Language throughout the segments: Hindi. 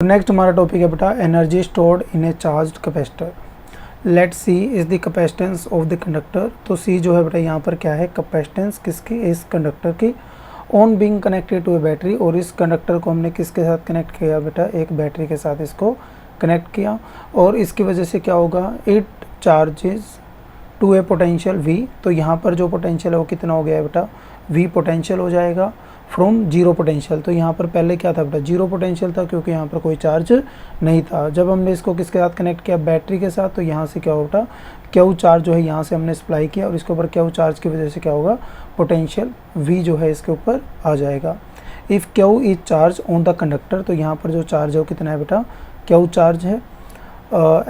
नेक्स्ट हमारा टॉपिक है बेटा energy stored in A charged capacitor. Let see is the capacitance of the conductor. तो सी जो है बेटा यहाँ पर क्या है, कैपेसिटेंस किसकी, इस कंडक्टर की। On being connected to a battery, और इस कंडक्टर को हमने किसके साथ कनेक्ट किया बेटा, एक बैटरी के साथ इसको कनेक्ट किया। और इसकी वजह से क्या होगा, it charges to a potential V. तो यहाँ पर जो पोटेंशियल है वो कितना हो गया है बेटा, वी पोटेंशियल हो जाएगा फ्रॉम जीरो पोटेंशियल। तो यहाँ पर पहले क्या था बेटा, जीरो पोटेंशियल था, क्योंकि यहाँ पर कोई चार्ज नहीं था। जब हमने इसको किसके साथ कनेक्ट किया, बैटरी के साथ, तो यहाँ से क्या होगा, क्यू चार्ज जो है यहाँ से हमने सप्लाई किया, और इसके ऊपर क्यू चार्ज की वजह से क्या होगा, पोटेंशियल वी जो है इसके ऊपर आ जाएगा। If Q is charge on the conductor, तो यहाँ पर जो चार्ज है वो कितना है बेटा, क्यू चार्ज है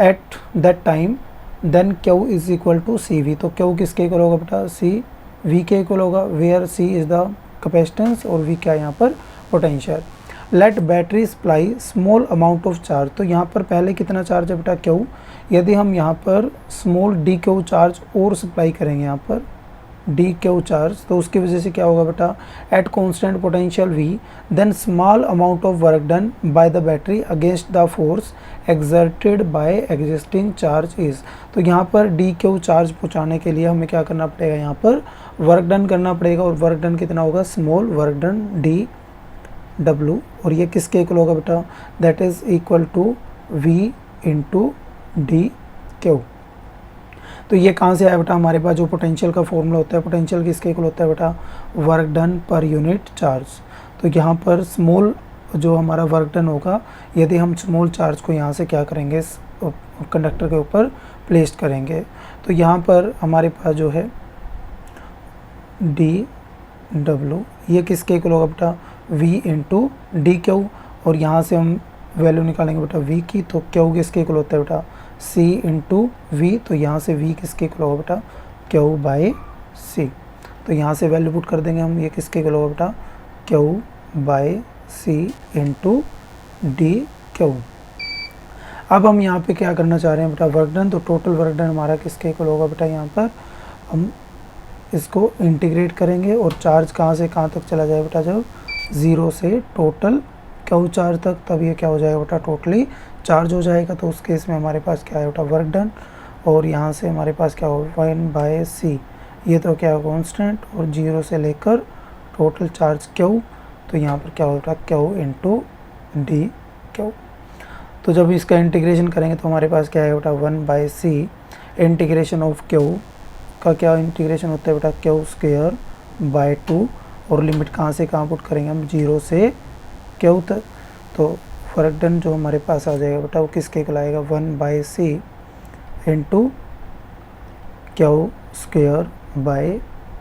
at that time, then Q is equal to C V. तो क्यू किसके इक्वल होगा बेटा, सी वी के इक्वल होगा, where C is the capacitance और वी क्या है यहाँ पर, potential. Let battery supply small amount of charge. तो यहाँ पर पहले कितना चार्ज है बेटा, क्यू। यदि हम यहाँ पर स्मॉल डी क्यू चार्ज और सप्लाई करेंगे यहाँ पर डी क्यू चार्ज, तो उसकी वजह से क्या होगा बेटा, at constant potential V, then small amount of work done by the battery against the force exerted by existing charge is. तो यहाँ पर डी क्यू चार्ज पहुँचाने के लिए हमें क्या करना पड़ेगा, यहाँ पर वर्क डन करना पड़ेगा। और वर्क डन कितना होगा, small work done D W, और ये किसके इक्वल होगा बेटा, that is equal to V into D Q. तो ये कहाँ से आया बेटा, हमारे पास जो पोटेंशियल का फॉर्मूला होता है, पोटेंशियल किसके इक्वल होता है बेटा, work done per unit charge. तो यहाँ पर स्मॉल जो हमारा वर्क डन होगा, यदि हम स्मॉल चार्ज को यहाँ से क्या करेंगे, कंडक्टर के ऊपर प्लेस करेंगे, तो यहाँ पर हमारे पास जो है डी डब्ल्यू, ये किसके इक्वल होगा बेटा, वी इंटू डी क्यू। और यहाँ से हम वैल्यू निकालेंगे बेटा वी की, तो क्यू किसके इक्वल होता है बेटा, सी इंटू वी। तो यहाँ से वी किसके इक्वल होगा बेटा, क्यू बाई सी। तो यहाँ से वैल्यू पुट कर देंगे हम, ये किसके इक्वल होगा बेटा, Q by C into D Q. अब हम यहाँ पे क्या करना चाह रहे हैं बेटा, वर्क डन। तो टोटल वर्क डन हमारा किसके इक्वल होगा बेटा, यहाँ पर हम इसको इंटीग्रेट करेंगे, और चार्ज कहाँ से कहाँ तक चला जाए बेटा, जब ज़ीरो से टोटल क्यू चार्ज तक, तब ये क्या हो जाएगा बेटा, टोटली चार्ज हो जाएगा। तो उस केस में हमारे पास क्या है बेटा, वर्क डन, और यहाँ से हमारे पास क्या होगा, 1/c, ये तो क्या है कॉन्स्टेंट, और जीरो से लेकर टोटल चार्ज क्यू। तो यहाँ पर क्या होगा, क्यू इंटू डी क्यू। तो जब इसका इंटीग्रेशन करेंगे तो हमारे पास क्या है बेटा, 1/c इंटीग्रेशन ऑफ क्यू का क्या इंटीग्रेशन होता है बेटा, क्यू स्क्वायर बाय 2, और लिमिट कहाँ से कहाँ पुट करेंगे हम, जीरो से क्यू तक। तो वर्क डन जो हमारे पास आ जाएगा बेटा, वो किसके इक्वल आएगा, 1/c into Q square bye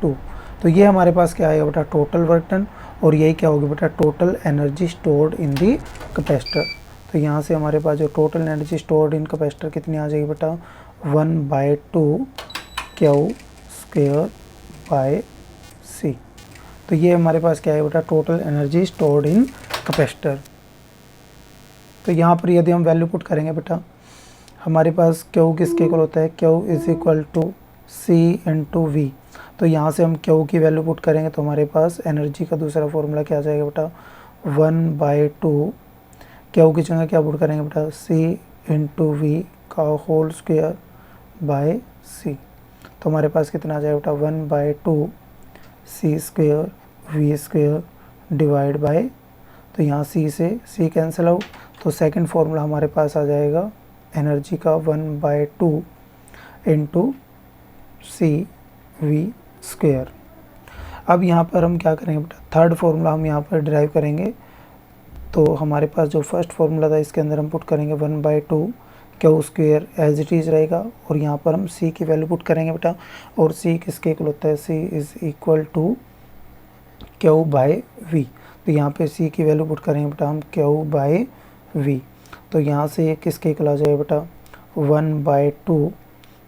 2। तो ये हमारे पास क्या आएगा बेटा, टोटल वर्क डन, और यही क्या होगी बेटा, total energy stored in the capacitor. तो यहाँ से हमारे पास जो total energy stored in capacitor कितनी आ जाएगी बेटा, 1/2 क्यू स्क्वायर बाय सी। तो ये हमारे पास क्या है बेटा, total energy stored in capacitor. तो यहाँ पर यदि हम वैल्यू पुट करेंगे बेटा, हमारे पास क्यू किसके इक्वल होता है, Q is equal to C into V. तो यहाँ से हम क्यू की वैल्यू पुट करेंगे, तो हमारे पास एनर्जी का दूसरा फॉर्मूला क्या आ जाएगा बेटा, 1/2 क्यू की जगह क्या पुट करेंगे बेटा, सी इंटू वी का होल स्क्वायर बाय सी। तो हमारे पास कितना आ जाएगा बेटा, 1/2 c square v square divide by, तो यहाँ सी से सी कैंसिल आउट, तो सेकंड फॉर्मूला हमारे पास आ जाएगा एनर्जी का 1/2 इंटू सी वी स्क्वायर। अब यहाँ पर हम क्या करेंगे बेटा, थर्ड फॉर्मूला हम यहाँ पर डिराइव करेंगे। तो हमारे पास जो फर्स्ट फॉर्मूला था, इसके अंदर हम पुट करेंगे 1/2 Q square as it is रहेगा, और यहाँ पर हम सी की वैल्यू पुट करेंगे बेटा, और सी किसके इक्वल होता है, c is equal to q by v. तो यहाँ पे सी की वैल्यू पुट करेंगे बेटा हम, क्यू बाय वी। तो यहाँ से किसके इक्वल आ जाएगा बेटा, 1/2,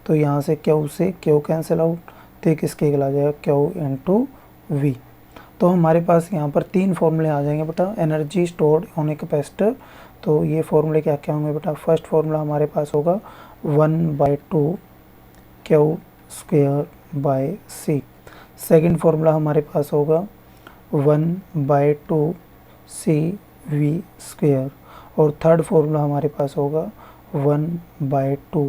तो यहाँ से क्यू कैंसिल आउट, तो किसके इक्वल आ जाएगा, क्यू इंटू वी। तो हमारे पास यहाँ पर तीन फॉर्मूले आ जाएंगे बेटा, energy stored on a capacitor. तो ये फॉर्मूले क्या क्या होंगे बेटा, फर्स्ट फॉर्मूला हमारे पास होगा 1/2 Q square by C. Second formula हमारे पास होगा 1/2 सी वी स्क्वायर, और थर्ड फॉर्मूला हमारे पास होगा 1/2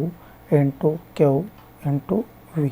इंटू क्यू इंटू वी।